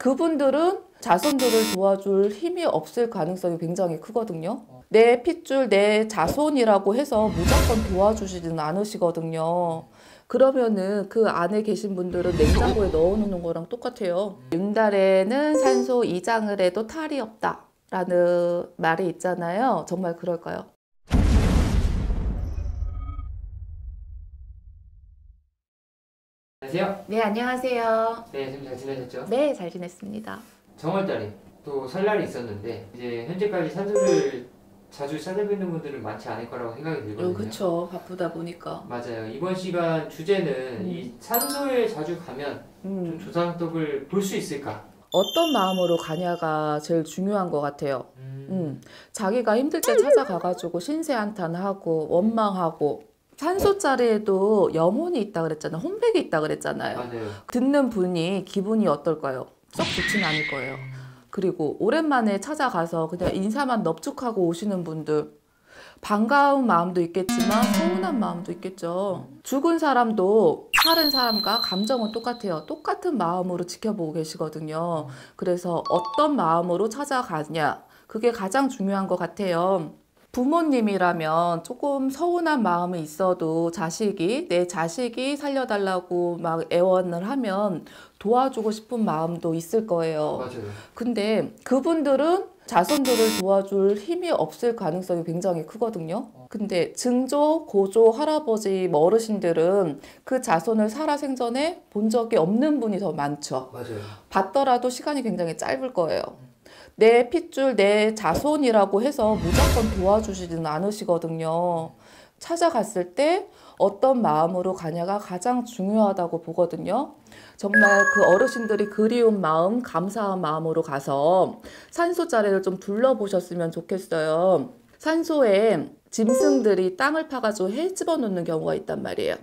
그분들은 자손들을 도와줄 힘이 없을 가능성이 굉장히 크거든요. 내 핏줄, 내 자손이라고 해서 무조건 도와주시지는 않으시거든요. 그러면은 그 안에 계신 분들은 냉장고에 넣어놓는 거랑 똑같아요. 윤달에는 산소 이장을 해도 탈이 없다 라는 말이 있잖아요. 정말 그럴까요? 안녕하세요. 네, 안녕하세요. 네, 선생님 잘 지내셨죠? 네, 잘 지냈습니다. 정월달에 또 설날이 있었는데 이제 현재까지 산소를 자주 찾아뵙는 분들은 많지 않을 거라고 생각이 들거든요. 그쵸. 바쁘다 보니까. 맞아요. 이번 시간 주제는 이 산소에 자주 가면 좀 조상덕을 볼 수 있을까? 어떤 마음으로 가냐가 제일 중요한 것 같아요. 자기가 힘들 때 찾아가가지고 신세한탄하고 원망하고 산소 자리에도 영혼이 있다 그랬잖아요. 혼백이 있다 그랬잖아요. 맞아요. 듣는 분이 기분이 어떨까요? 썩 좋진 않을 거예요. 그리고 오랜만에 찾아가서 그냥 인사만 넙죽하고 오시는 분들, 반가운 마음도 있겠지만 서운한 마음도 있겠죠. 죽은 사람도 살은 사람과 감정은 똑같아요. 똑같은 마음으로 지켜보고 계시거든요. 그래서 어떤 마음으로 찾아가냐, 그게 가장 중요한 것 같아요. 부모님이라면 조금 서운한 마음이 있어도 내 자식이 살려달라고 막 애원을 하면 도와주고 싶은 마음도 있을 거예요. 맞아요. 근데 그분들은 자손들을 도와줄 힘이 없을 가능성이 굉장히 크거든요. 근데 증조, 고조, 할아버지, 어르신들은 그 자손을 살아생전에 본 적이 없는 분이 더 많죠. 맞아요. 봤더라도 시간이 굉장히 짧을 거예요. 내 핏줄, 내 자손이라고 해서 무조건 도와주시지는 않으시거든요. 찾아갔을 때 어떤 마음으로 가냐가 가장 중요하다고 보거든요. 정말 그 어르신들이 그리운 마음, 감사한 마음으로 가서 산소 자리를 좀 둘러보셨으면 좋겠어요. 산소에 짐승들이 땅을 파가지고 해 집어넣는 경우가 있단 말이에요.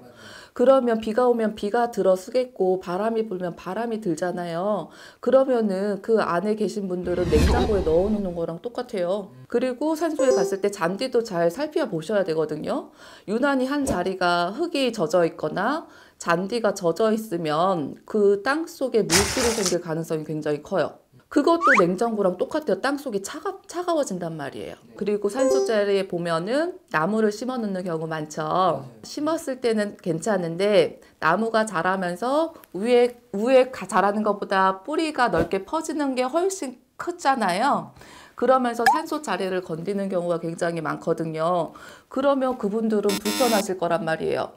그러면 비가 오면 비가 들어 쓰겠고 바람이 불면 바람이 들잖아요. 그러면은 그 안에 계신 분들은 냉장고에 넣어놓는 거랑 똑같아요. 그리고 산소에 갔을 때 잔디도 잘 살펴보셔야 되거든요. 유난히 한 자리가 흙이 젖어 있거나 잔디가 젖어 있으면 그 땅 속에 물질이 생길 가능성이 굉장히 커요. 그것도 냉장고랑 똑같아요. 땅속이 차가워진단 말이에요. 그리고 산소 자리에 보면은 나무를 심어 놓는 경우 많죠. 심었을 때는 괜찮은데 나무가 자라면서 위에 자라는 것보다 뿌리가 넓게 퍼지는 게 훨씬 크잖아요. 그러면서 산소 자리를 건드리는 경우가 굉장히 많거든요. 그러면 그분들은 불편하실 거란 말이에요.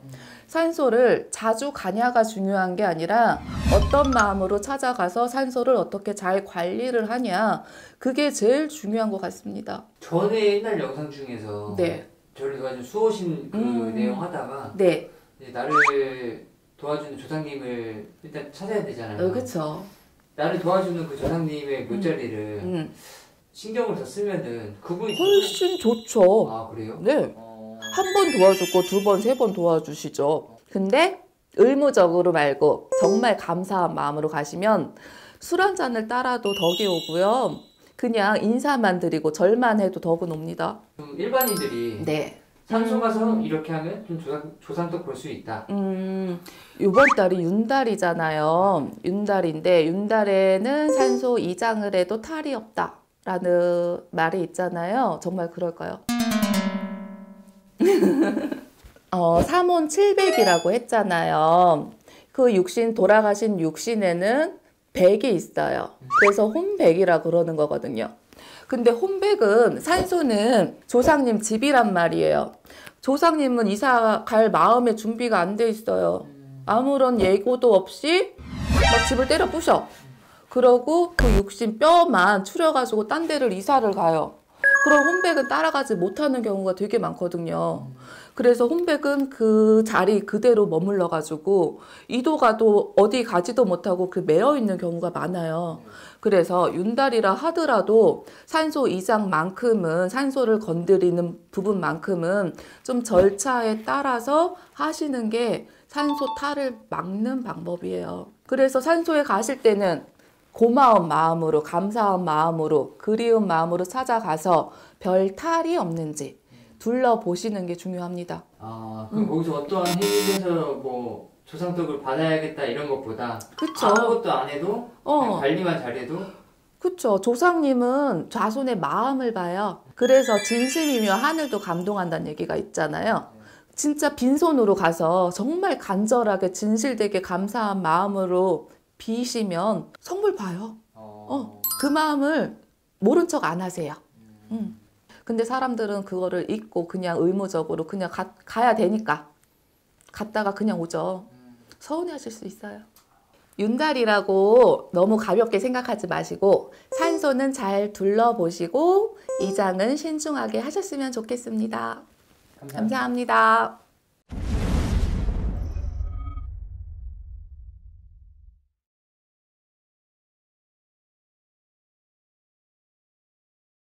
산소를 자주 가냐가 중요한 게 아니라 어떤 마음으로 찾아가서 산소를 어떻게 잘 관리를 하냐, 그게 제일 중요한 것 같습니다. 전에 옛날 영상 중에서 네. 저를 도와준 수호신 그 내용 하다가 네. 이제 나를 도와주는 조상님을 일단 찾아야 되잖아요. 그렇죠. 나를 도와주는 그 조상님의 묫자리를 신경을 더 쓰면은 그분이 훨씬 좋죠. 아, 그래요? 네. 한 번 도와주고 두 번, 세 번 도와주시죠. 근데 의무적으로 말고 정말 감사한 마음으로 가시면 술 한 잔을 따라도 덕이 오고요. 그냥 인사만 드리고 절만 해도 덕은 옵니다. 좀 일반인들이 네. 산소 가서 이렇게 하면 좀 조상덕 볼 수 있다. 이번 달이 윤달이잖아요. 윤달인데 윤달에는 산소 이장을 해도 탈이 없다 라는 말이 있잖아요. 정말 그럴까요? 삼혼 7백이라고 했잖아요. 그 육신, 돌아가신 육신에는 백이 있어요. 그래서 혼백이라 그러는 거거든요. 근데 혼백은, 산소는 조상님 집이란 말이에요. 조상님은 이사 갈 마음의 준비가 안 돼 있어요. 아무런 예고도 없이 막 집을 때려 부셔. 그러고 그 육신 뼈만 추려가지고 딴 데를 이사를 가요. 그럼 혼백은 따라가지 못하는 경우가 되게 많거든요. 그래서 혼백은 그 자리 그대로 머물러가지고 이도 가도 어디 가지도 못하고 그 매여 있는 경우가 많아요. 그래서 윤달이라 하더라도 산소 이장만큼은, 산소를 건드리는 부분만큼은 좀 절차에 따라서 하시는 게 산소 탈을 막는 방법이에요. 그래서 산소에 가실 때는 고마운 마음으로, 감사한 마음으로, 그리운 마음으로 찾아가서 별 탈이 없는지 둘러보시는 게 중요합니다. 그럼 거기서 어떠한 행위에서 뭐 조상덕을 받아야겠다 이런 것보다 그쵸. 아무것도 안 해도 그냥 관리만 잘해도 그쵸. 조상님은 자손의 마음을 봐요. 그래서 진심이며 하늘도 감동한다는 얘기가 있잖아요. 진짜 빈손으로 가서 정말 간절하게 진실되게 감사한 마음으로 비시면 선물 봐요. 그 마음을 모른 척 안 하세요. 근데 사람들은 그거를 잊고 그냥 의무적으로 그냥 가야 되니까 갔다가 그냥 오죠. 서운해하실 수 있어요. 윤달이라고 너무 가볍게 생각하지 마시고 산소는 잘 둘러보시고 이장은 신중하게 하셨으면 좋겠습니다. 감사합니다.